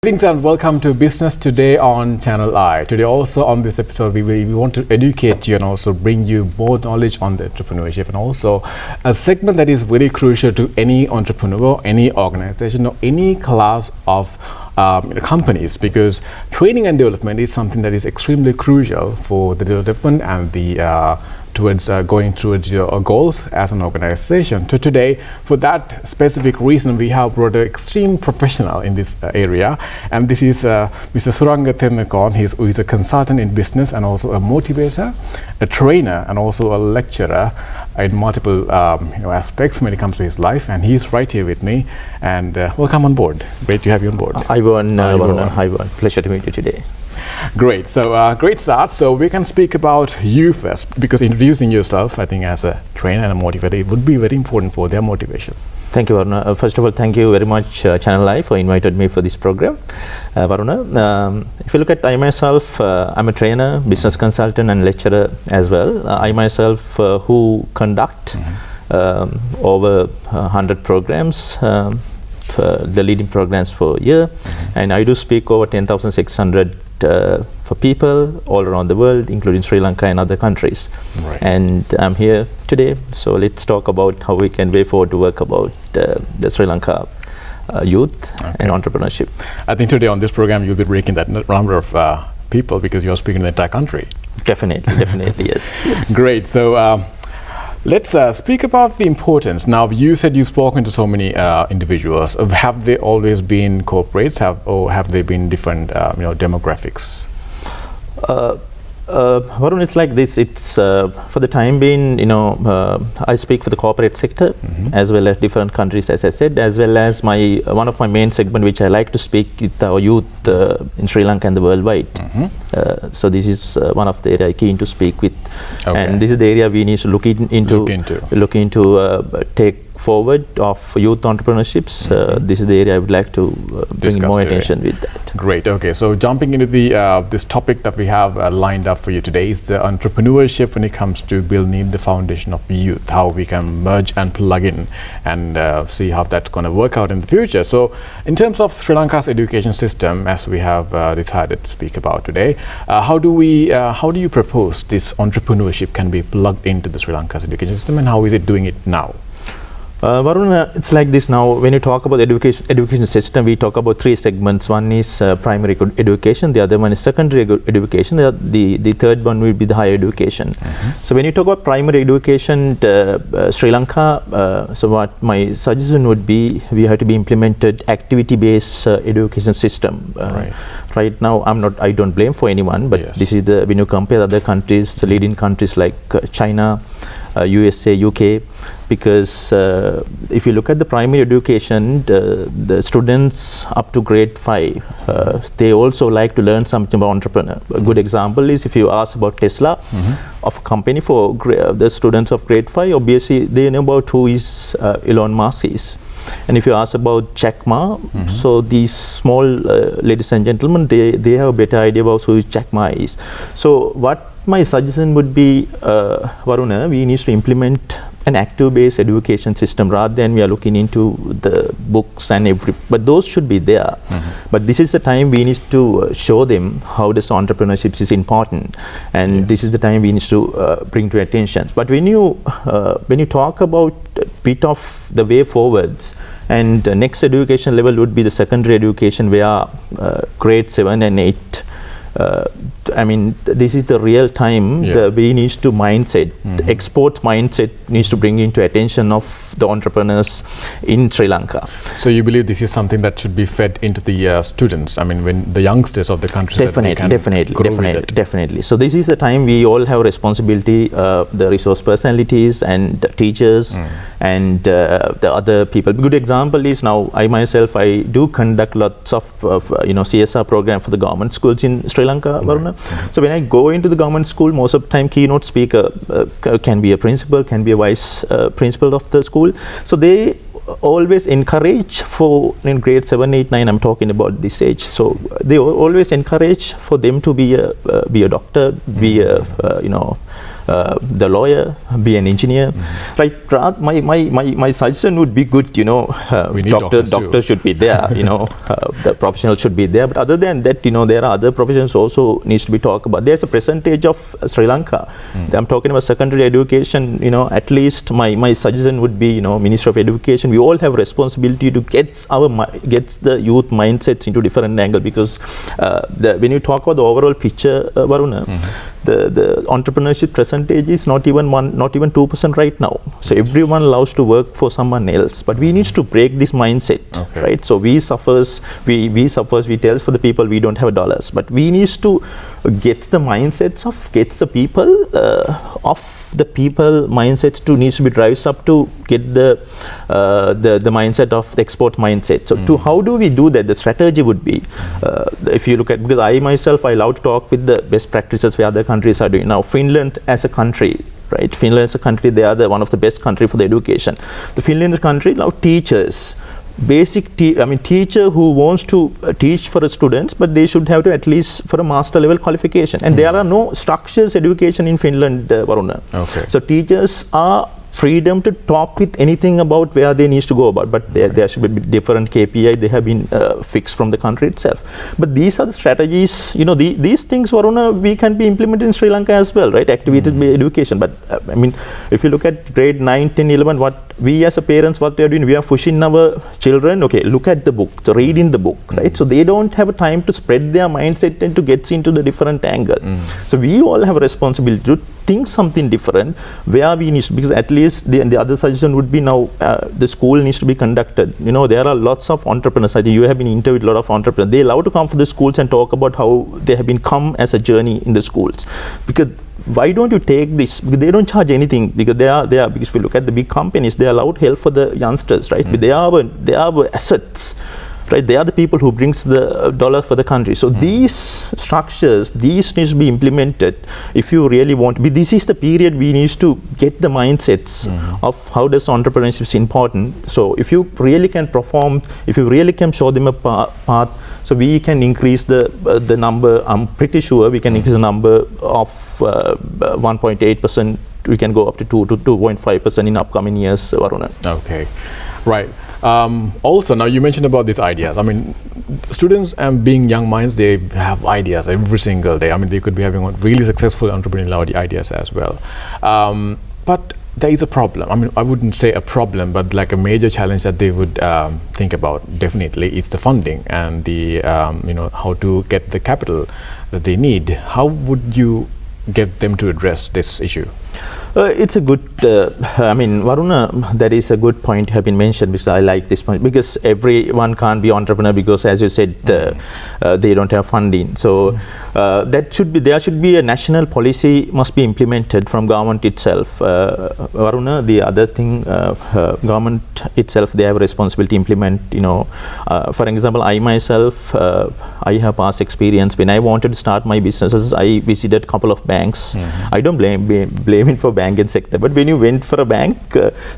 Greetings and welcome to Business Today on Channel I. Today also on this episode we want to educate you and also bring you more knowledge on the entrepreneurship, and also a segment that is very crucial to any entrepreneur, any organization or any class of companies, because training and development is something that is extremely crucial for the development and the towards going towards your goals as an organization. So today, for that specific reason, we have brought an extreme professional in this area, and this is Mr. Suranga Tennakoon. Who is a consultant in business and also a motivator, a trainer, and also a lecturer in multiple aspects when it comes to his life. And he's right here with me. And welcome on board. Great to have you on board. Hi, Varuna. Hi, Varuna. Pleasure to meet you today. Great. So great start. So we can speak about you first, because introducing yourself, I think, as a trainer and a motivator, it would be very important for their motivation. Thank you, Varuna. First of all, thank you very much, Channel I, for inviting me for this program. Varuna, if you look at I myself, I'm a trainer, business consultant, and lecturer as well. I myself who conduct over 100 programs, the leading programs for a year, and I do speak over 10,600 for people all around the world, including Sri Lanka and other countries. Right. And I'm here today, so let's talk about how we can way forward to work about the Sri Lanka youth and entrepreneurship. I think today on this program you'll be breaking that number of people, because you're speaking in the entire country. Definitely, yes. Great. So let's speak about the importance. Now, you said you've spoken to so many individuals. Have they always been corporates, or have they been different demographics? Varun, it's like this. It's for the time being, I speak for the corporate sector as well as different countries, as I said, as well as one of my main segment which I like to speak with our youth in Sri Lanka and the worldwide. So this is one of the area I'm keen to speak with, and this is the area we need to look into, take forward of youth entrepreneurships. This is the area I would like to bring more attention with that. Great. Okay, so jumping into the this topic that we have lined up for you today is the entrepreneurship when it comes to building the foundation of youth, how we can merge and plug in and see how that's going to work out in the future. So in terms of Sri Lanka's education system, as we have decided to speak about today, how do you propose this entrepreneurship can be plugged into the Sri Lanka's education system, and how is it doing it now? Varuna, it's like this now. When you talk about education system, we talk about three segments. One is primary education, the other one is secondary education, the third one will be the higher education. So when you talk about primary education, Sri Lanka, so what my suggestion would be, we have to be implemented activity-based education system. Right now, I don't blame for anyone, but this is when you compare other countries, the leading countries like China, USA, UK, because if you look at the primary education, the students up to grade 5, they also like to learn something about entrepreneur. A good example is if you ask about Tesla, of a company for the students of grade 5, obviously they know about who is Elon Musk is. And if you ask about Jack Ma, so these small ladies and gentlemen, they have a better idea about who Jack Ma is. So what my suggestion would be, Varuna, we need to implement an active-based education system rather than we are looking into the books and but those should be there. But this is the time we need to show them how this entrepreneurship is important, and this is the time we need to bring to attention. But when you talk about a bit of the way forwards, and the next education level would be the secondary education, where grade 7 and 8. I mean, this is the real time we need to mindset, the export mindset needs to bring into attention of the entrepreneurs in Sri Lanka. So you believe this is something that should be fed into the students? I mean, when the youngsters of the country. Definitely. So this is the time we all have responsibility, the resource personalities and teachers and the other people. A good example is now I myself, I do conduct lots of CSR program for the government schools in Sri Lanka, Varuna. So when I go into the government school, most of the time keynote speaker can be a principal, can be a vice principal of the school. So they always encourage for in grade 7, 8, 9, I'm talking about this age. So they always encourage for them to be a doctor, be a the lawyer, be an engineer, right? My suggestion would be good, we need doctors should be there, the professionals should be there. But other than that, there are other professions also needs to be talked about. There's a percentage of Sri Lanka. I'm talking about secondary education, at least my suggestion would be, Ministry of Education, we all have responsibility to get the youth mindsets into different angle, because when you talk about the overall picture, Varuna, the entrepreneurship percentage is not even 2% right now. So everyone loves to work for someone else, but we need to break this mindset, right? So we tell for the people we don't have dollars, but we need to get the mindsets of the people mindsets to needs to be drives up to get the mindset of the export mindset. So to how do we do that? The strategy would be, if you look at, because I myself, I love to talk with the best practices where other countries are doing. Now Finland as a country, right? Finland as a country, they are one of the best country for the education. The Finland country now teachers, teacher who wants to teach for the students, but they should have to at least for a master level qualification. And there are no structures education in Finland, Varuna. So teachers are freedom to talk with anything about where they need to go about, but there should be different KPI. They have been fixed from the country itself. But these are the strategies, these things, Varuna, we can be implemented in Sri Lanka as well, right? Activated by education. But if you look at grade 9, 10, 11, what we as a parents, what they are doing, we are pushing our children, look at the book, so read in the book, right? So they don't have a time to spread their mindset and to get into the different angle. So we all have a responsibility to think something different where we need to, because at least the other suggestion would be now the school needs to be conducted. There are lots of entrepreneurs. I think you have been interviewed a lot of entrepreneurs. They love to come for the schools and talk about how they have been come as a journey in the schools. Because why don't you take this? Because they don't charge anything, because they are because if you look at the big companies, they are allowed help for the youngsters, right? But they are assets, right? They are the people who brings the dollars for the country. So these structures, these needs to be implemented if you really want. This is the period we need to get the mindsets of how does entrepreneurship is important. So if you really can perform, if you really can show them a path, so we can increase the number. I'm pretty sure we can increase the number of 1.8%. We can go up to 2 to 2.5% in upcoming years, Varuna. Okay, right. Also, now you mentioned about these ideas. Students being young minds, they have ideas every single day. They could be having really successful entrepreneurial ideas as well. But there is a problem. I wouldn't say a problem, but like a major challenge that they would think about definitely is the funding and the how to get the capital that they need. How would you get them to address this issue? It's a good, Varuna, that is a good point have been mentioned, because I like this point, because everyone can't be entrepreneur, because as you said, they don't have funding. So there should be a national policy must be implemented from government itself. Varuna, the other thing, government itself, they have a responsibility to implement, for example, I myself, I have past experience. When I wanted to start my businesses, I visited a couple of banks. I don't blame it for banking sector, but when you went for a bank,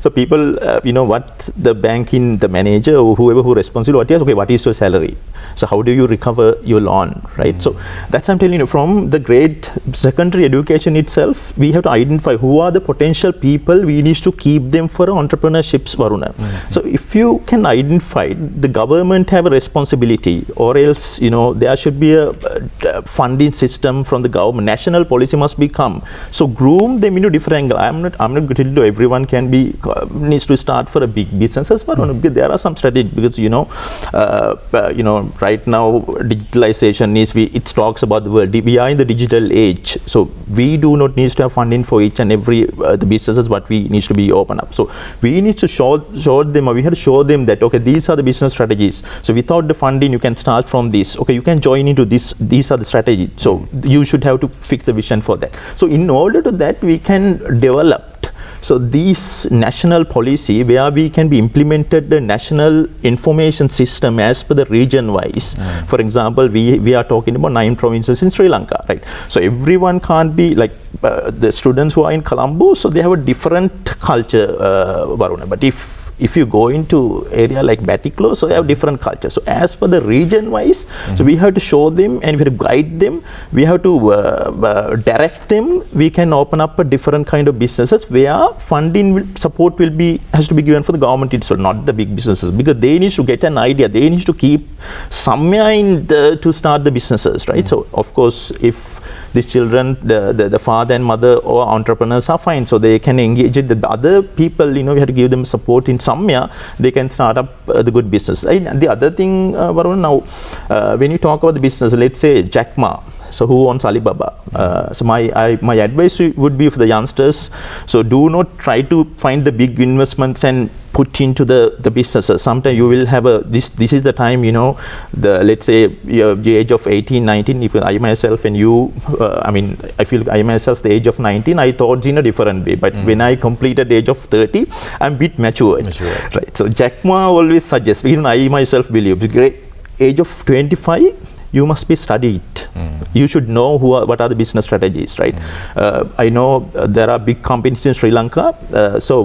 so people, what the banking, the manager or whoever who responsible, what is your salary? So how do you recover your loan, right? So that's I'm telling you, from the grade secondary education itself, we have to identify who are the potential people we need to keep them for entrepreneurships, Varuna. So if you can identify, the government have a responsibility, or else there should be a funding system from the government. National policy must become, so groom them into different angle. I'm not going to tell you everyone can be needs to start for a big businesses, but there are some strategies, because right now digitalization is, it talks about the world. We are in the digital age, so we do not need to have funding for each and every the businesses what we need to be open up. So we need to show them, or we have to show them that these are the business strategies. So without the funding, you can start from this. You can join into this. These are the strategies. So you should have to fix a vision for that. So in order to that, we can develop. So these national policy where we can be implemented the national information system as per the region wise. For example, we are talking about 9 provinces in Sri Lanka, right? So everyone can't be like the students who are in Colombo, so they have a different culture, Varuna. But if if you go into area like Batiklo, so they have different culture. So as per the region wise, so we have to show them and we have to guide them. We have to direct them. We can open up a different kind of businesses where funding support has to be given for the government itself, not the big businesses, because they need to get an idea. They need to keep somewhere to start the businesses, right? So of course, if these children, the father and mother or entrepreneurs are fine, so they can engage with the other people, we have to give them support in somewhere, they can start up the good business. And the other thing, Varun, now, when you talk about the business, let's say Jack Ma, so who owns Alibaba? So my advice would be for the youngsters, so do not try to find the big investments and put into the businesses. Sometimes you will have this is the time, let's say the age of 18, 19, if I myself and you, I feel I myself the age of 19, I thought in a different way, but when I completed the age of 30, I'm a bit matured. Right? So Jack Ma always suggests, even I myself believe, the great age of 25, you must be studied. You should know what are the business strategies, right? I know there are big companies in Sri Lanka. So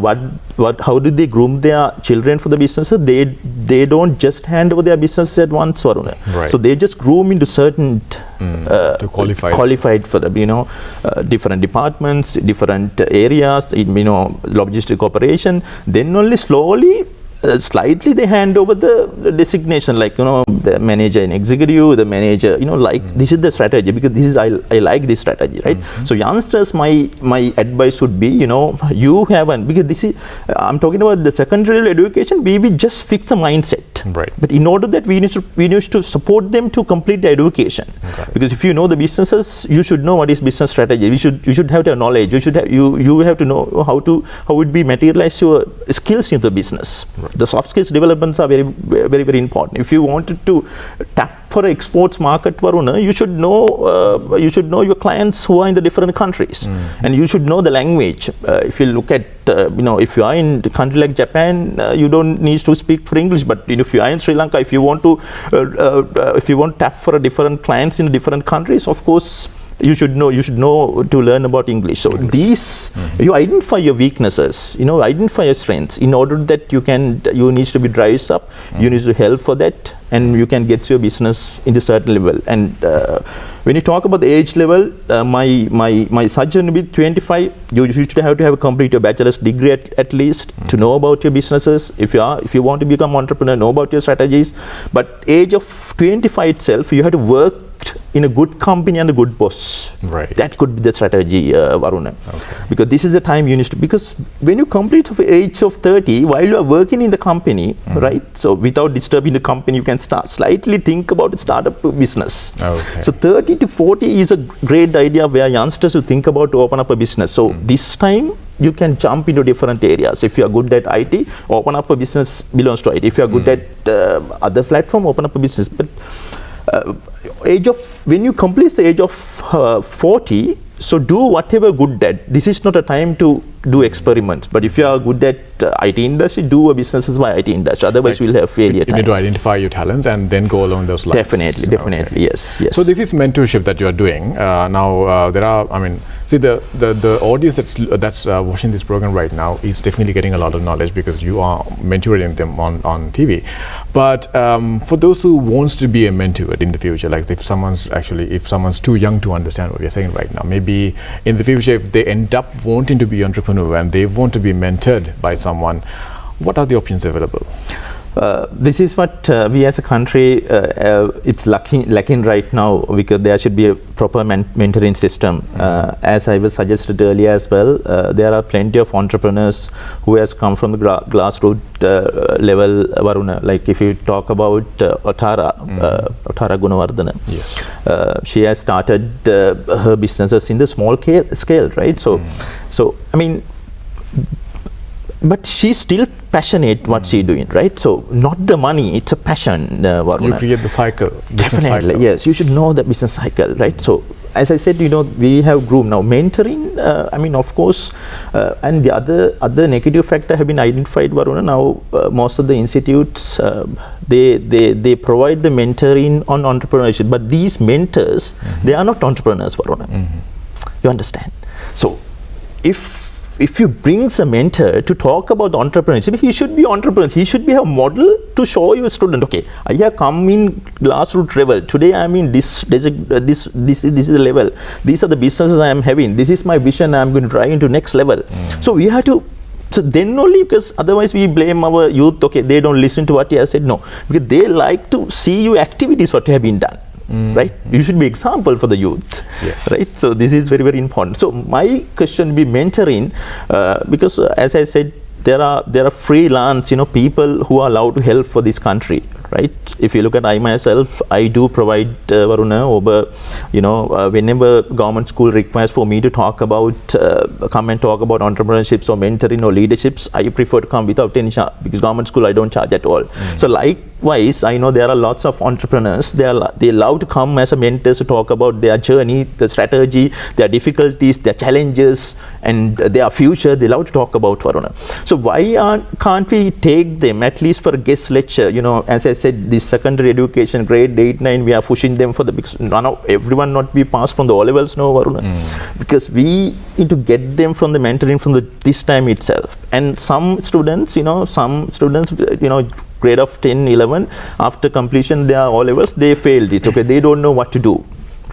how do they groom their children for the businesses? They don't just hand over their business at once, Varuna. Right. So they just groom into certain to qualified for them, different departments, different areas, logistic operation. Then only slowly. Slightly they hand over the designation, like the manager and executive, the manager, this is the strategy, because this is I like this strategy, right? So youngsters, my advice would be, you haven't, because this is I'm talking about the secondary education. We will just fix a mindset, right? But in order that we need to support them to complete the education, because if you know the businesses, you should know what is business strategy. You should have the knowledge. You have to know how would be materialize your skills into business. Right. The soft skills developments are very, very, very important. If you wanted to tap for exports market, Varuna, you should know your clients who are in the different countries, and you should know the language. If you look at, if you are in a country like Japan, you don't need to speak for English. But if you are in Sri Lanka, if you want to tap for a different clients in different countries, of course. You should know to learn about English. So these, you identify your weaknesses, identify your strengths. In order that you need to be drives up, you need to help for that, and you can get your business into certain level. And when you talk about the age level, my suggestion would be 25. You should have to have complete your bachelor's degree at least to know about your businesses. If you want to become entrepreneur, know about your strategies. But age of 25 itself, you have to work in a good company and a good boss. Right. That could be the strategy, Varuna. Okay. Because this is the time you need to, because when you complete the age of 30, while you are working in the company, right? So without disturbing the company, you can slightly think about a startup business. Okay. So 30 to 40 is a great idea where youngsters will think about to open up a business. So this time, you can jump into different areas. If you are good at IT, open up a business belongs to IT. If you are good at other platform, open up a business. But when you complete the age of 40, so do whatever good at. This is not a time to do experiments. But if you are good at IT industry, do a businesses by IT industry. Otherwise, we'll have failure. You need to identify your talents and then go along those lines. Definitely, Okay. yes. So this is mentorship that you are doing. Now there are, see the audience that's watching this program right now is definitely getting a lot of knowledge because you are mentoring them on TV. But for those who wants to be a mentor in the future, like if someone's too young to understand what we are saying right now, maybe in the future if they end up wanting to be entrepreneur and they want to be mentored by someone, what are the options available? This is what we as a country, it's lacking right now, because there should be a proper mentoring system. As I was suggested earlier as well, there are plenty of entrepreneurs who has come from the grassroots level, Varuna. Like if you talk about Otara Gunawardana, yes. She has started her businesses in the small scale, right? So but she's still passionate what she's doing, right? So not the money, it's a passion, Varuna. You create the cycle. Definitely, cycle. yes. You should know the business cycle, right? So as I said, we have groomed now. Mentoring, of course, and the other negative factor have been identified, Varuna. Now most of the institutes, they provide the mentoring on entrepreneurship, but these mentors, they are not entrepreneurs, Varuna. You understand? So if if you bring a mentor to talk about entrepreneurship, he should be entrepreneur. He should be a model to show your student. Okay, I have come in grassroots level. Today I am in this is the level. These are the businesses I am having. This is my vision. I am going to drive into next level. So we have to. So then only, because otherwise we blame our youth. Okay, they don't listen to what you have said. No, because they like to see your activities what have been done. Right, you should be example for the youth. Yes. Right, so this is very, very important. So my question will be mentoring, because as I said, there are freelance, people who are allowed to help for this country. Right, if you look at I myself, I do provide Varuna over, whenever government school requires for me to talk about, come and talk about entrepreneurships or mentoring or leaderships, I prefer to come without any charge, because government school I don't charge at all. So likewise, I know there are lots of entrepreneurs, they love to come as a mentors to talk about their journey, the strategy, their difficulties, their challenges, and their future. They love to talk about Varuna. So why can't we take them at least for a guest lecture? As I said, this secondary education, grade 8, 9, we are pushing them for because everyone not be passed from the O levels, no, Varuna, because we need to get them from the mentoring from this time itself. And some students, grade of 10, 11, after completion their O levels, they failed it. Okay, they don't know what to do.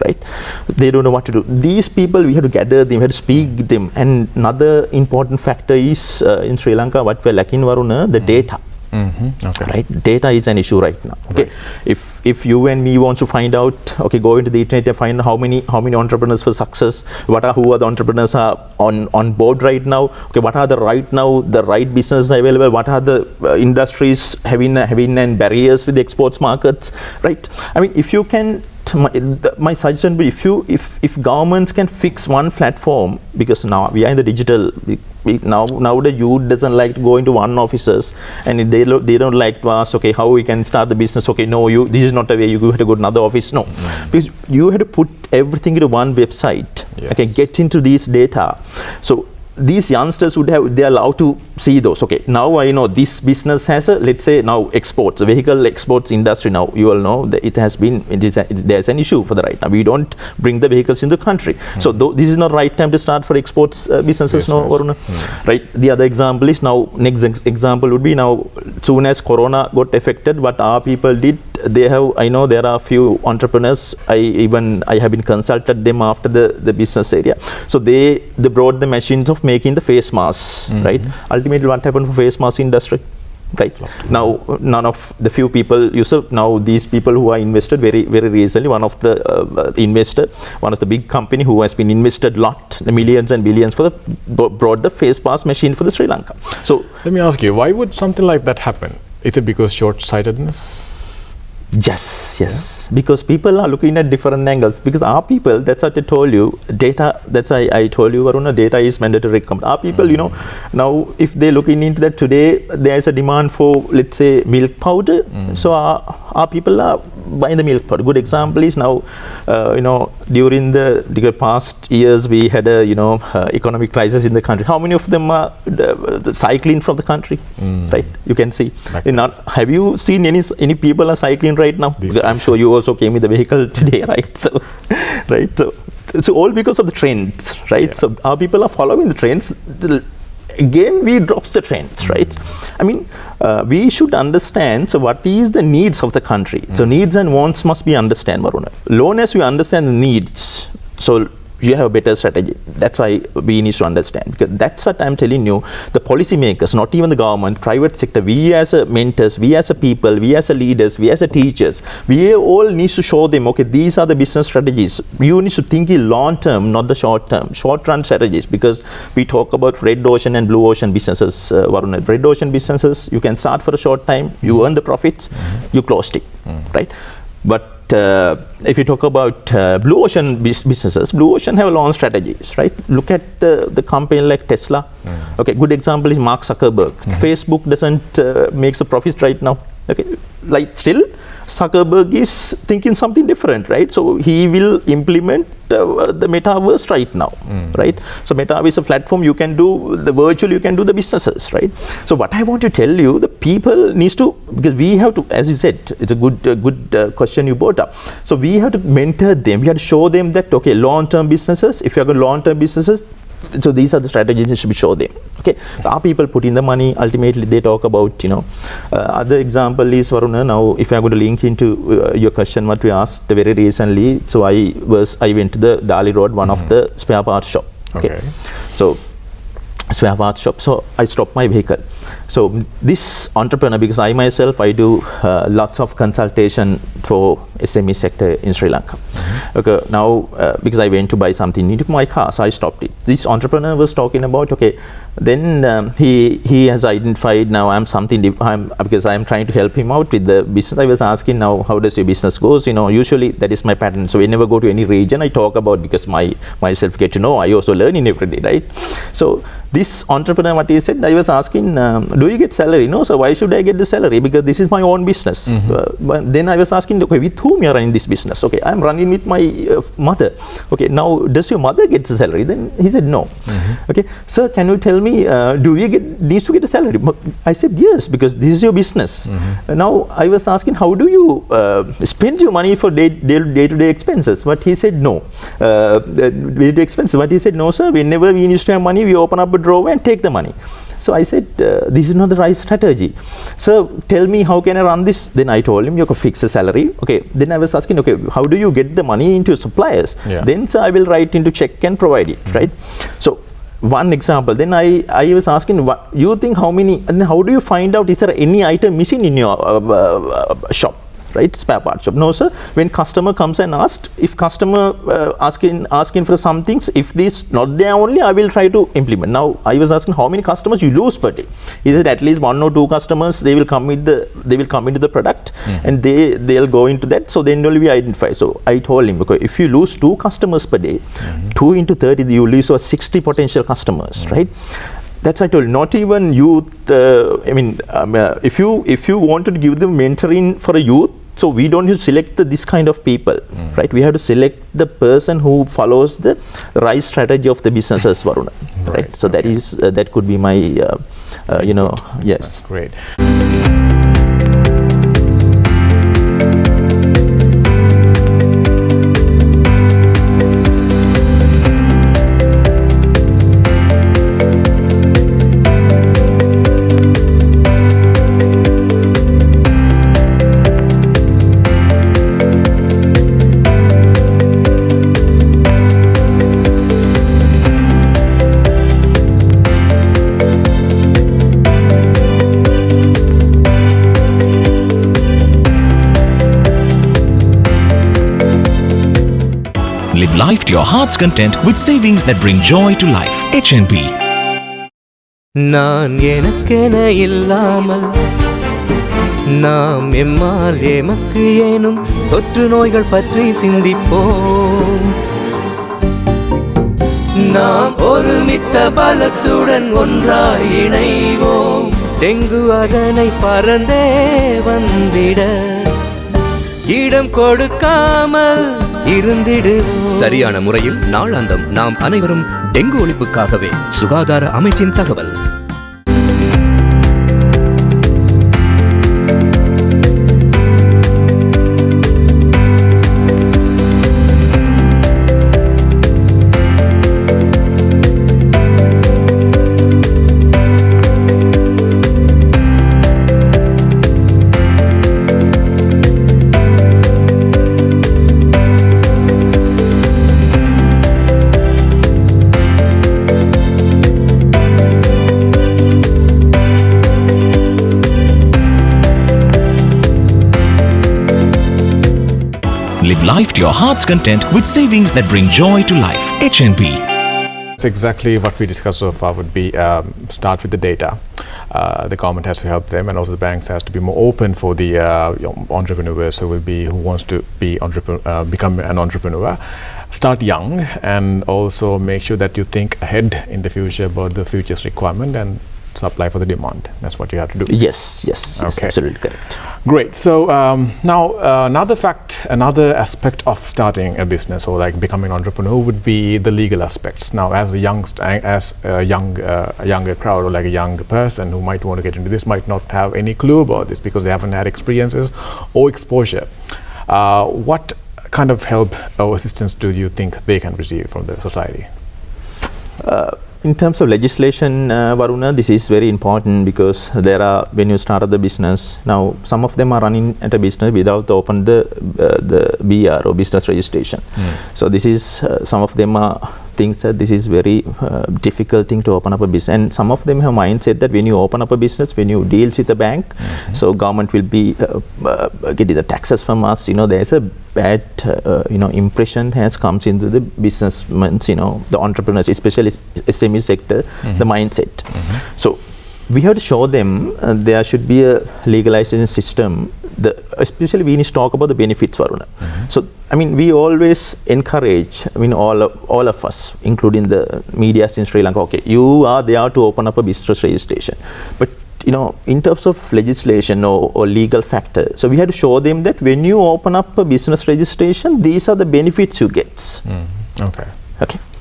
Right, they don't know what to do. These people, we have to gather them, we have to speak them. And another important factor is in Sri Lanka, what we're lacking, Varuna, the data. Okay. Right, data is an issue right now. Okay, right. If you and me want to find out, okay, go into the internet and find how many entrepreneurs for success, who are the entrepreneurs are on board right now. Okay, what are the right businesses available? What are the industries having and barriers with the exports markets? Right. I mean, if you can. My suggestion would be if governments can fix one platform, because now we are in the digital. Now the youth doesn't like to go into one offices, and they don't like to ask, okay, how we can start the business. Okay, no, this is not the way. You have to go to another office. No, because you have to put everything into one website. Yes. Okay, get into these data. So these youngsters they are allowed to see those. Okay, now I know this business has let's say now exports, vehicle exports industry. Now you all know that there's an issue for the right now. We don't bring the vehicles in the country. So this is not right time to start for exports businesses. Yes, no, Varuna. Right. The other example is now, next example would be now, soon as Corona got affected, what our people did, I know there are a few entrepreneurs, I have been consulted them after the business area. So they brought the machines of making the face masks, right? Ultimately, what happened for face mask industry? Right now, none of the few people use it. Now these people who are invested very, very recently, one of the investor, one of the big company who has been invested lot, the millions and billions brought the face mask machine for the Sri Lanka. So let me ask you, why would something like that happen? Is it because short-sightedness? Yes, yes. Yeah. Because people are looking at different angles. Because our people, that's what I told you, data, that's why I told you, Varuna, data is mandatory. Our people, now if they're looking into that today, there's a demand for, let's say, milk powder. So our people are buying the milk powder. Good example is now, during the past years, we had a, economic crisis in the country. How many of them are cycling from the country? Right? You can see. Have you seen any people are cycling right now? I'm sure you also came with the vehicle today, right? So, right. So all because of the trends, right? Yeah. So our people are following the trends. Again, we drop the trends, right? I mean, we should understand. So what is the needs of the country? So needs and wants must be understood, Varuna. Long as we understand the needs, so you have a better strategy. That's why we need to understand, because that's what I'm telling you. The policymakers, not even the government, private sector, we as a mentors, we as a people, we as a leaders, we as a teachers, we all need to show them, okay, these are the business strategies. You need to think in long term, not the short term, short run strategies, because we talk about red ocean and blue ocean businesses, Varuna. Red ocean businesses, you can start for a short time, you earn the profits, you closed it, right? But if you talk about blue ocean businesses, blue ocean have long strategies, right? Look at the company like Tesla. Okay, good example is Mark Zuckerberg. Facebook doesn't makes a profit right now. Okay, like still Zuckerberg is thinking something different, right? So he will implement the metaverse right now, right? So metaverse is a platform, you can do the virtual, you can do the businesses, right? So what I want to tell you, the people needs to, because we have to, as you said, it's a good question you brought up. So we have to mentor them, we have to show them that, okay, long-term businesses, if you have got long-term businesses, So these are the strategies that should be show them. Okay, our people put in the money. Ultimately, they talk about other example is Varuna. Now, if I'm going to link into your question, what we asked very recently. So I went to the Dali Road, one of the spare parts shop. Okay. So spare parts shop. So I stopped my vehicle. So this entrepreneur, because I myself, I do lots of consultation for SME sector in Sri Lanka. Okay, now because I went to buy something into my car, so I stopped it. This entrepreneur was talking about, okay, then he has identified now because I'm trying to help him out with the business. I was asking now, how does your business goes? Usually that is my pattern. So whenever I go to any region, I talk about, because myself get to know, I also learning every day, right? So this entrepreneur, what he said, I was asking, do you get salary? No, so why should I get the salary? Because this is my own business. But then I was asking, okay, with whom you are running this business? Okay, I'm running with my mother. Okay, now does your mother get the salary? Then he said no. Okay, sir, can you tell me, do you needs to get a salary? I said yes, because this is your business. Now I was asking, how do you spend your money for day-to-day expenses? But he said no. Day-to-day expenses. But he said no, sir. Whenever we used to have money, we open up a drawer and take the money. So I said, this is not the right strategy. So tell me, how can I run this? Then I told him, you can fix a salary. Okay. Then I was asking, okay, how do you get the money into suppliers? Then sir, I will write into check and provide it, right? So one example. Then I was asking, what you think, how do you find out, is there any item missing in your shop? Right, spare part shop. No, sir. When customer comes and asks, if customer asking for some things, if this not there only, I will try to implement. Now I was asking, how many customers you lose per day? He said at least 1 or 2 customers, they will come into the product, and they'll go into that. So then only we identify. So I told him, okay, if you lose 2 customers per day, 2 into 30, you lose 60 potential customers, right? That's I told. Not even youth. If you wanted to give them mentoring for a youth, so we don't need to select this kind of people, right? We have to select the person who follows the right strategy of the businesses, Varuna, right? So that could be my, yes. That's great. Live life to your heart's content with savings that bring joy to life. HNB. நான் எனக்கென இல்லாமல் நாம் எம்மால் எமக்கு ஏனும் தொற்று நோய்கள் பற்றி சிந்திப்போம். நாம் ஒருமித்த பலத்துடன் ஒன்றாய் இணைவோம். டெங்கு அதனை பறந்தே வந்திட இடம் கொடுக்காமல் இருந்திடுவோம். சரியான முறையில் நாளாந்தம் நாம் அனைவரும் டெங்கு ஒழிப்புக்காகவே. சுகாதார அமைச்சின் தகவல். Live life to your heart's content with savings that bring joy to life. HNB. That's exactly what we discussed so far. Would be start with the data. The government has to help them, and also the banks has to be more open for the entrepreneurs who wants to become an entrepreneur. Start young, and also make sure that you think ahead in the future about the future's requirement and supply for the demand. That's what you have to do. Yes, Okay. Absolutely correct. Great. So now another aspect of starting a business or like becoming an entrepreneur would be the legal aspects. Now, as a younger crowd or like a young person who might want to get into this might not have any clue about this because they haven't had experiences or exposure. What kind of help or assistance do you think they can receive from the society? In terms of legislation, Varuna, this is very important because there are, when you start the business, now some of them are running at a business without open the BR or business registration. So this is, some of them are things that this is very difficult thing to open up a business, and some of them have mindset that when you open up a business, when you deal with the bank, so government will be getting the taxes from us. There's a bad impression has comes into the businessmen, the entrepreneurs, especially SME sector, the mindset. So we have to show them there should be a legalization system. Especially we need to talk about the benefits, Varuna. So we always encourage, all of us, including the media in Sri Lanka, okay, you are there to open up a business registration, but in terms of legislation or legal factor, so we have to show them that when you open up a business registration, these are the benefits you get. Okay.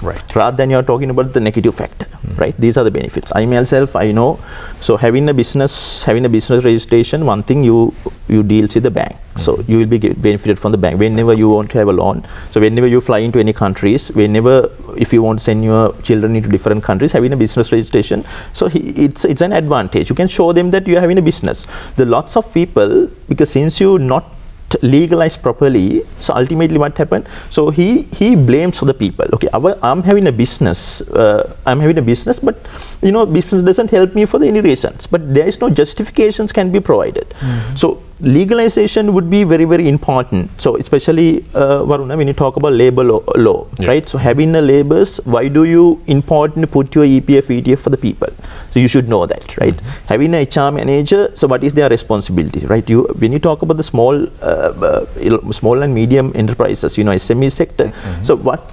Right. Rather than you're talking about the negative factor, right? These are the benefits. I myself, I know. So having a business registration, one thing you deal with the bank. So you will be benefited from the bank whenever you want to have a loan. So whenever you fly into any countries, if you want to send your children into different countries, having a business registration, so it's an advantage. You can show them that you are having a business. The lots of people, because since you not legalized properly, so ultimately what happened, so he blames the people. Okay, I'm having a business, but business doesn't help me for any reasons, but there is no justifications can be provided. So legalization would be very, very important. So especially Varuna, when you talk about labor law, right? So having the labors, why do you important to put your EPF, ETF for the people? So you should know that, right? Having a HR manager, so what is their responsibility, right? When you talk about the small and medium enterprises, SME sector, so what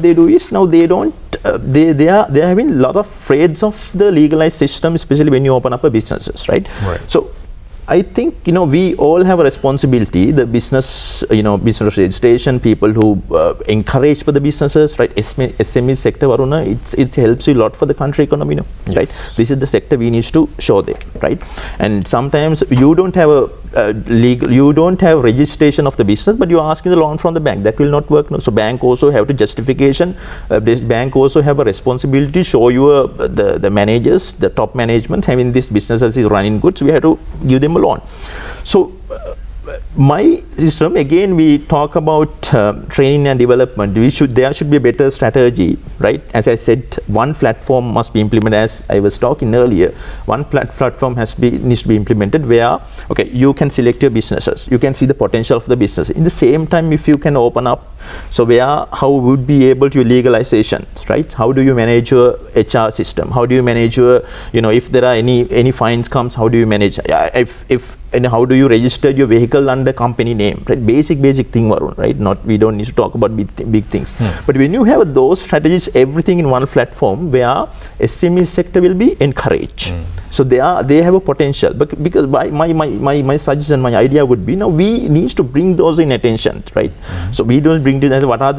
they do is now they don't they're having a lot of afraid of the legalized system, especially when you open up a businesses, right? So I think we all have a responsibility. The business registration, people who encourage for the businesses, right? SME sector, Varuna, it helps you a lot for the country economy, right? This is the sector we need to show them, right? And sometimes you don't have you don't have registration of the business, but you are asking the loan from the bank. That will not work. No. So bank also have to justification. Bank also have a responsibility to show you the managers, the top management having this business as is running good. So we have to give them a loan. So my system, again, we talk about training and development. There should be a better strategy, right? As I said, one platform must be implemented. As I was talking earlier, one platform needs to be implemented where, okay, you can select your businesses, you can see the potential of the business. In the same time, if you can open up, so how would be able to legalization, right? How do you manage your HR system? How do you manage your, if there are any fines comes, how do you manage? And how do you register your vehicle under company name, right? Basic thing, Varun, right? We don't need to talk about big things. But when you have those strategies, everything in one platform where SME sector will be encouraged. So they have a potential. But because my suggestion, my idea would be, now we need to bring those in attention, right? So we don't bring this. What are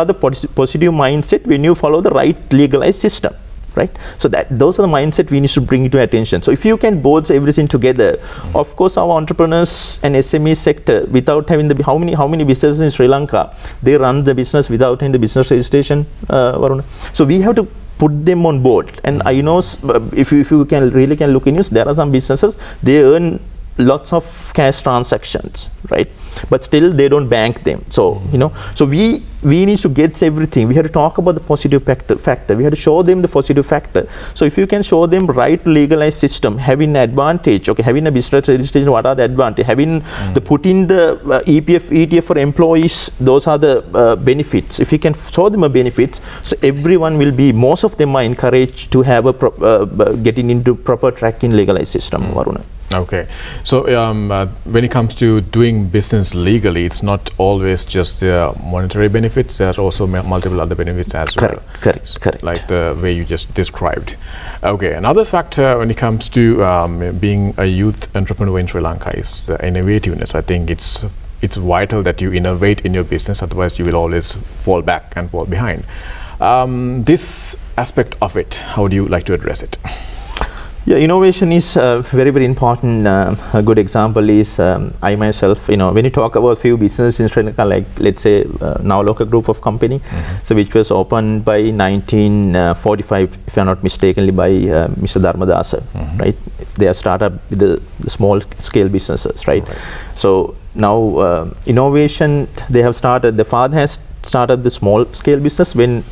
the positive mindset when you follow the right legalized system? Right, so those are the mindset we need to bring to attention. So if you can both everything together, of course, our entrepreneurs and SME sector, without having how many businesses in Sri Lanka, they run the business without having the business registration, Varuna. So we have to put them on board. And I know if you can look in news, there are some businesses, they earn lots of cash transactions, right? But still they don't bank them. So so we need to get everything. We have to talk about the positive factor. We have to show them the positive factor. So if you can show them right legalized system, having advantage, okay, having a business registration, what are the advantage? Having putting the EPF, ETF for employees, those are the benefits. If you can show them a benefits, so everyone will be, most of them are encouraged to have getting into proper track in legalized system, Varuna. Okay, so when it comes to doing business legally, it's not always just the monetary benefits. There are also multiple other benefits as well. Correct. Like the way you just described. Okay, another factor when it comes to being a youth entrepreneur in Sri Lanka is the innovativeness. I think it's vital that you innovate in your business, otherwise you will always fall back and fall behind. This aspect of it, how do you like to address it? Yeah, innovation is very, very important. A good example is I myself, when you talk about few businesses in Sri Lanka, like let's say now local group of company, so which was opened by 1945, if I'm not mistakenly, by Mr. Dharmadasa, right? They are startup with the small scale businesses, right? So now innovation, they have started, the father has started the small scale business when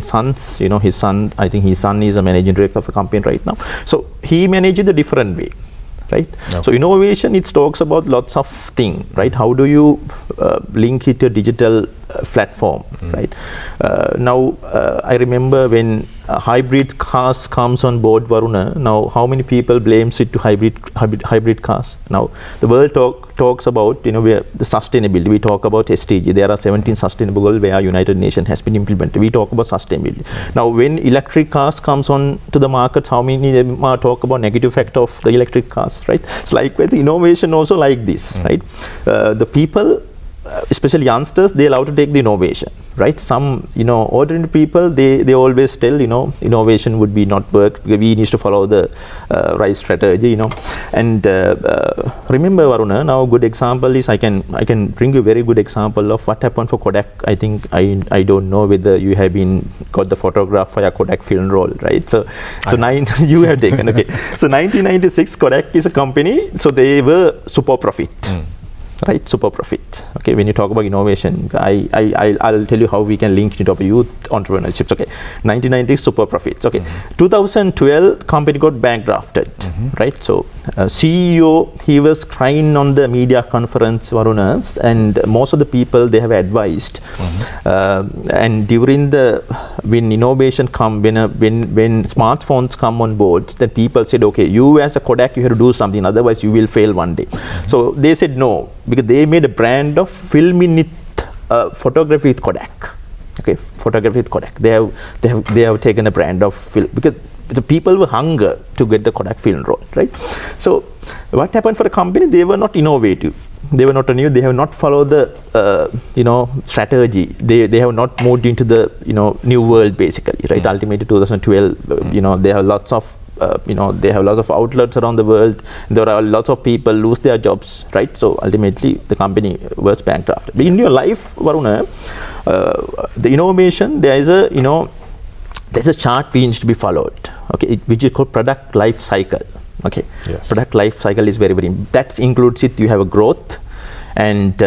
sons, his son, I think his son is a managing director of a company right now. So he managed it a different way, right? Okay. So innovation, it talks about lots of things, right? How do you link it to a digital platform, right? Now I remember when hybrid cars comes on board, Varuna, now how many people blames it to hybrid cars? Now the world talks about, where the sustainability, we talk about SDG, there are 17 sustainable goals where United Nations has been implemented, we talk about sustainability. Now when electric cars comes on to the markets, how many them talk about negative effect of the electric cars, right? So likewise, innovation also like this, right? The people, especially youngsters, they love to take the innovation, right? Some, ordinary people, they always tell, innovation would be not work, we need to follow the right strategy, and remember, Varuna, now a good example is I can bring you a very good example of what happened for Kodak. I think I don't know whether you have got the photograph for your Kodak film roll, right? So you have taken, okay. So 1996, Kodak is a company, so they were super profit. Right, super profit. Okay, when you talk about innovation, I'll tell you how we can link it up youth entrepreneurships. Okay, 1990 super profits. Okay, 2012 company got bankrupted. Right, so CEO, he was crying on the media conference, Varuna, and most of the people, they have advised. And during when innovation come, when smartphones come on board, then people said, okay, you as a Kodak, you have to do something, otherwise you will fail one day. So they said no, because they made a brand of filming it, photography with Kodak. Okay, photography with Kodak. They have taken a brand of film, because the people were hunger to get the Kodak film roll, right? So what happened for the company? They were not innovative. They were not new. They have not followed the strategy. They have not moved into the new world basically, right? Ultimately 2012, they have lots of they have lots of outlets around the world. There are lots of people lose their jobs, right? So ultimately the company was bankrupt. But in your life, Varuna, the innovation, there is there's a chart which needs to be followed, okay, which is called product life cycle. Okay, yes. Product life cycle is very, very, that includes it. You have a growth, and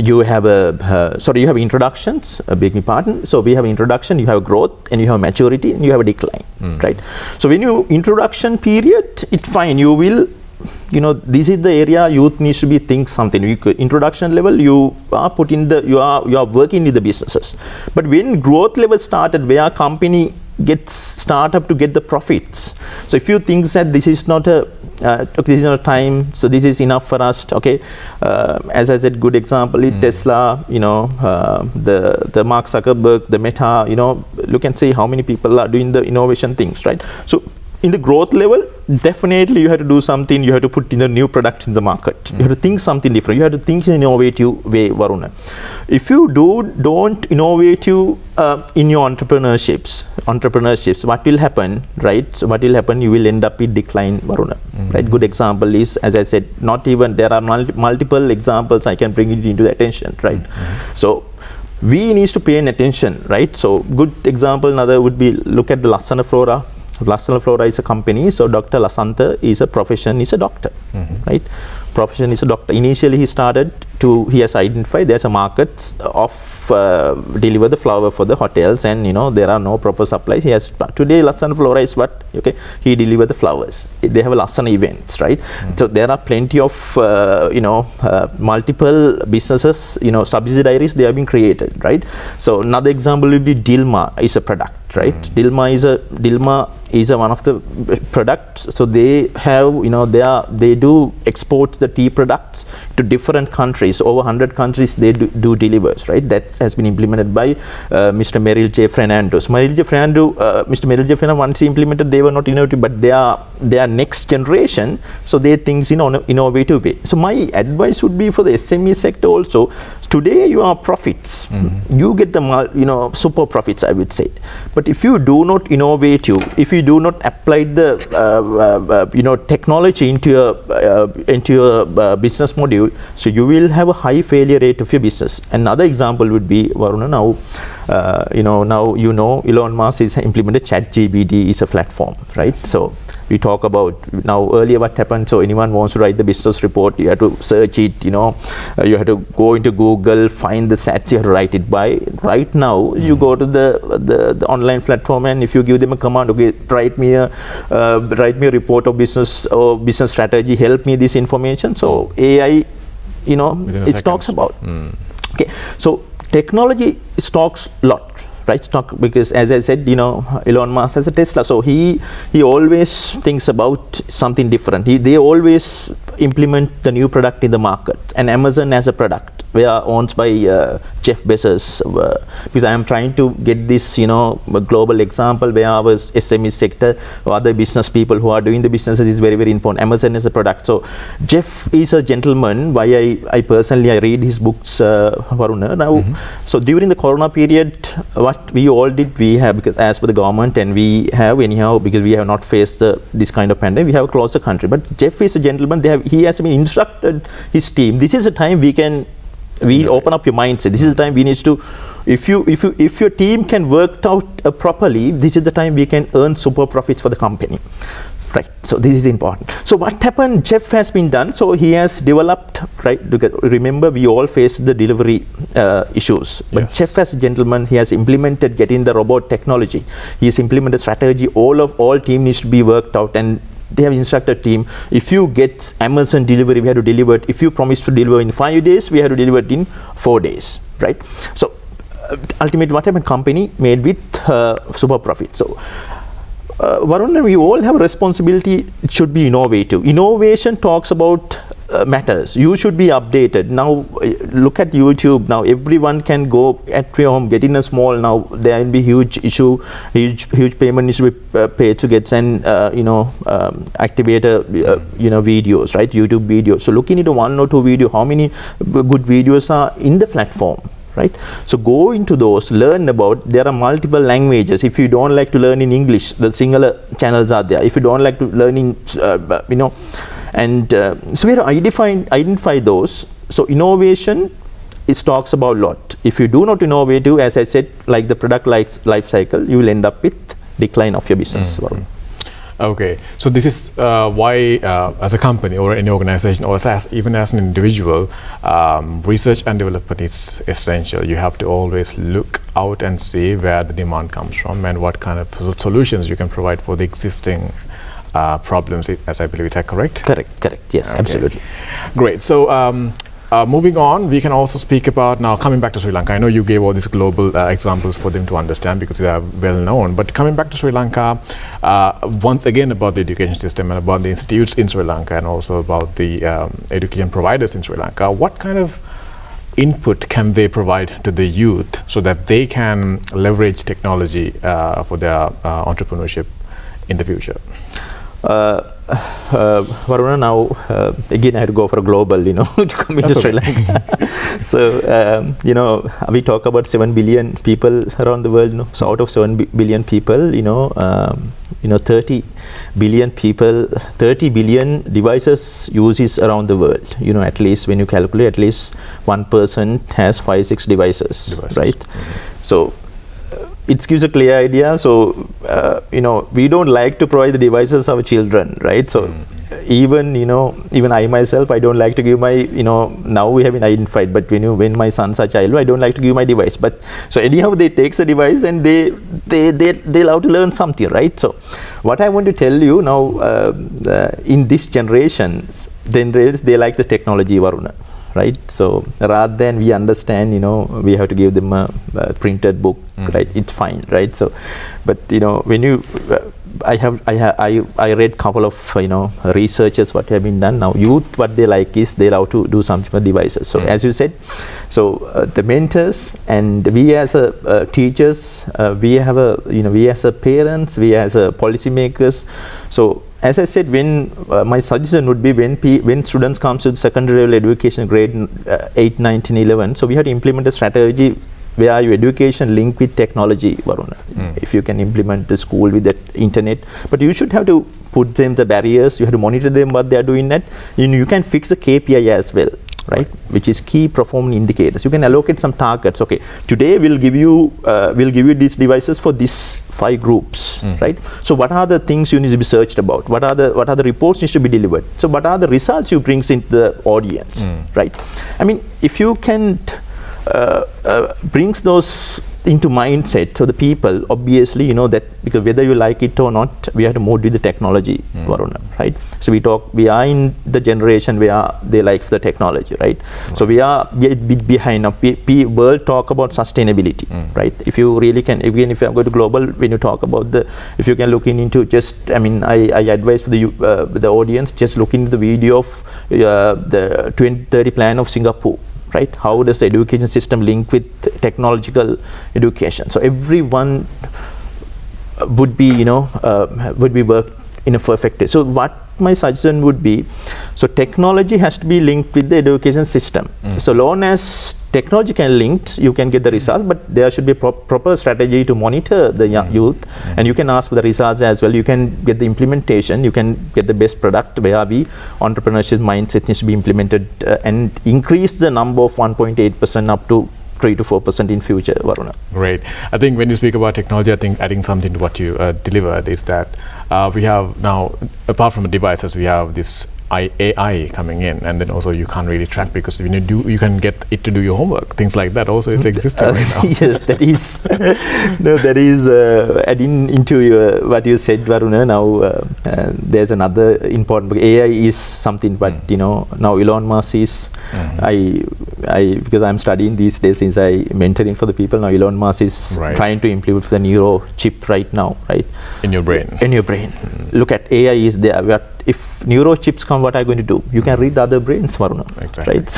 you have you have introductions, beg me pardon. So we have introduction, you have growth, and you have maturity, and you have a decline, right? So when you introduction period, it's fine. You will, this is the area youth needs to be think something. Introduction level, you are you are working with the businesses. But when growth level started, where company gets startup to get the profits. So if you think that this is not a time, so this is enough for us. Okay, as I said, good example, Tesla. The Mark Zuckerberg, the Meta. Look and see how many people are doing the innovation things, right? So in the growth level, definitely you have to do something. You have to put in a new product in the market. You have to think something different. You have to think in an innovative way, Varuna. If you don't innovative in your entrepreneurships, what will happen, right? So what will happen? You will end up in decline, Varuna. Right? Good example is, as I said, not even there are multiple examples I can bring it into the attention, right? So we need to pay an attention, right? So good example another would be, look at the Lasana Flora. Lasana Flora is a company, so Dr. Lasantha is a profession, is a doctor, right? Profession is a doctor. Initially he has identified there's a market of deliver the flower for the hotels, and there are no proper supplies. Today Lasana Flora is what, okay, he deliver the flowers. They have a Lasana events, right? So there are plenty of multiple businesses, subsidiaries, they have been created, right? So another example would be Dilma is a product, right? Dilma is one of the products. So they have, they do export the tea products to different countries. Over 100 countries they do delivers, right? That has been implemented by Mr. Merrill J. Fernando. So Mr. Merrill J. Fernando, once he implemented, they were not innovative, but they are their next generation, so they think in an innovative way. So my advice would be for the SME sector also. Today you are profits, you get the super profits, I would say. But if you do not innovate, if you do not apply the technology into your business module, so you will have a high failure rate of your business. Another example would be, Varuna, now Elon Musk has implemented ChatGPT is a platform, right? So we talk about now earlier what happened. So anyone wants to write the business report, you have to search it, you have to go into Google, find the stats, you have to write it by. Right now you go to the online platform, and if you give them a command, okay, write me a report of business or business strategy, help me this information. So AI, it talks about. Okay, so technology talks a lot. Right, because as I said, Elon Musk has a Tesla, so he always thinks about something different. They always implement the new product in the market, and Amazon as a product, we are owned by Jeff Bezos. Because I am trying to get this, a global example where our SME sector or other business people who are doing the businesses is very, very important. Amazon is a product. So Jeff is a gentleman. Why I personally read his books, Varuna. Now, so during the Corona period, what we all did, we have, because as per the government, and we have anyhow, because we have not faced this kind of pandemic, we have closed the country. But Jeff is a gentleman. He has been instructed his team. This is a time we open up your mindset. This is the time we need to, if your team can work out properly, this is the time we can earn super profits for the company. Right, so this is important. So what happened, Jeff has been done, so he has developed, right, remember we all face the delivery issues, but Yes. Jeff as a gentleman, he has implemented getting the robot technology, he has implemented strategy, all team needs to be worked out, and they have instructed team, if you get Amazon delivery, we have to deliver it, if you promise to deliver in 5 days, we have to deliver it in 4 days, right? So ultimately what happened, company made with super profit. So Varun, we all have a responsibility. It should be innovative. Innovation talks about matters. You should be updated. Now look at YouTube. Now everyone can go at your home, get in a small. Now there will be huge issue, huge payment needs to be paid to get and activate videos, right? YouTube videos. So looking into 1 or 2 video, how many good videos are in the platform? Right, so go into those, learn about. There are multiple languages. If you don't like to learn in English, the singular channels are there. If you don't like to learn in, and so we have to identify those. So innovation, it talks about a lot. If you do not innovate, as I said, like the product life cycle, you will end up with decline of your business. Okay, so this is why as a company or any organization or even as an individual, research and development is essential. You have to always look out and see where the demand comes from and what kind of solutions you can provide for the existing problems, as I believe. Is that correct? Correct, yes, okay. Absolutely. Great. So moving on, we can also speak about, now coming back to Sri Lanka. I know you gave all these global examples for them to understand because they are well known, but coming back to Sri Lanka, once again about the education system and about the institutes in Sri Lanka and also about the education providers in Sri Lanka, what kind of input can they provide to the youth so that they can leverage technology for their entrepreneurship in the future? Varuna, now again I had to go for a global, to come into Sri Lanka. So we talk about 7 billion people around the world. So out of 7 billion people, 30 billion people, 30 billion devices uses around the world. At least when you calculate, at least one person has 5-6 devices, right? So it gives a clear idea. So we don't like to provide the devices of our children, right? So even I myself, I don't like to give my, now we have been identified, but when my sons are child, I don't like to give my device. But so anyhow, they takes a device and they love to learn something, right? So what I want to tell you now, in this generation, they like the technology, Varuna. Right, so rather than we understand, we have to give them a printed book, right? It's fine, right? So, but when you, I read couple of researches what have been done. Now youth, what they like is they love to do something for devices. So as you said, so the mentors and we as a teachers, we have we as a parents, we as a policymakers. So as I said, when my suggestion would be when students comes to secondary level education grade 8, 9, 10, 11, so we have to implement a strategy where your education link with technology, Varuna. If you can implement the school with the internet, but you should have to put them the barriers, you have to monitor them what they are doing that. You can fix the KPI as well, right? Which is key performance indicators. You can allocate some targets. Okay, today we'll give you these devices for these 5 groups, right? So what are the things you need to be searched about? What are the reports needs to be delivered? So what are the results you brings into the audience, right? I mean, if you can brings those into mindset so the people, obviously, that because whether you like it or not, we have to move with the technology, Varuna, right? So we are in the generation where they like the technology, right? So we are a bit behind. Now, world talk about sustainability, right? If you really can, again, if you go to global, when you talk about if you can look into just, I mean, I advise the audience, just look into the video of the 2030 plan of Singapore. Right? How does the education system link with technological education? So everyone would be, would be worked in a perfect way. So what my suggestion would be, so technology has to be linked with the education system. So long as technology can link, you can get the results, but there should be proper strategy to monitor the youth, and you can ask for the results as well. You can get the implementation, you can get the best product where entrepreneurship mindset needs to be implemented and increase the number of 1.8% up to 3 to 4% in future, Varuna. Great. I think when you speak about technology, I think adding something to what you delivered is that we have now, apart from the devices, we have this AI coming in, and then also you can't really track because you can get it to do your homework, things like that also is existing right now. Yes, that is adding into what you said, Varuna. Now there's another important, AI is something, but now Elon Musk is because I'm studying these days since I mentoring for the people. Now Elon Musk is trying to implement the neuro chip right now, right? In your brain. Look at AI is there. If neuro chips come, what are you going to do? You can read the other brains, Varuna. Exactly. Right?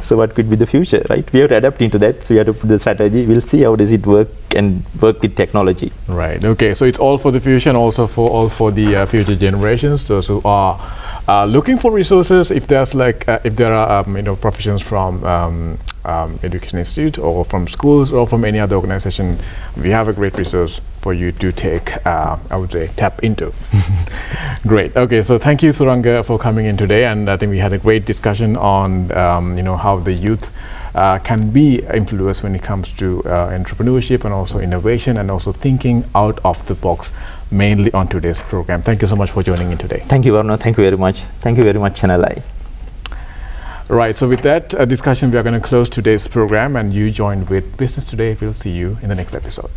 So what could be the future, right? We have to adapt into that. So we have to put the strategy. We'll see how does it work and work with technology. Right. Okay. So it's all for the future and also for the future generations. Those who are looking for resources, if there's if there are professions from education institute or from schools or from any other organization, we have a great resource for you to take, I would say, tap into. Great. Okay, so thank you, Suranga, for coming in today, and I think we had a great discussion on how the youth can be influenced when it comes to entrepreneurship and also innovation and also thinking out of the box, mainly on today's program. Thank you so much for joining in today. Thank you, Varuna. Thank you very much. Thank you very much, Channel I. Right, so with that discussion, we are going to close today's program, and you joined with Business Today. We'll see you in the next episode.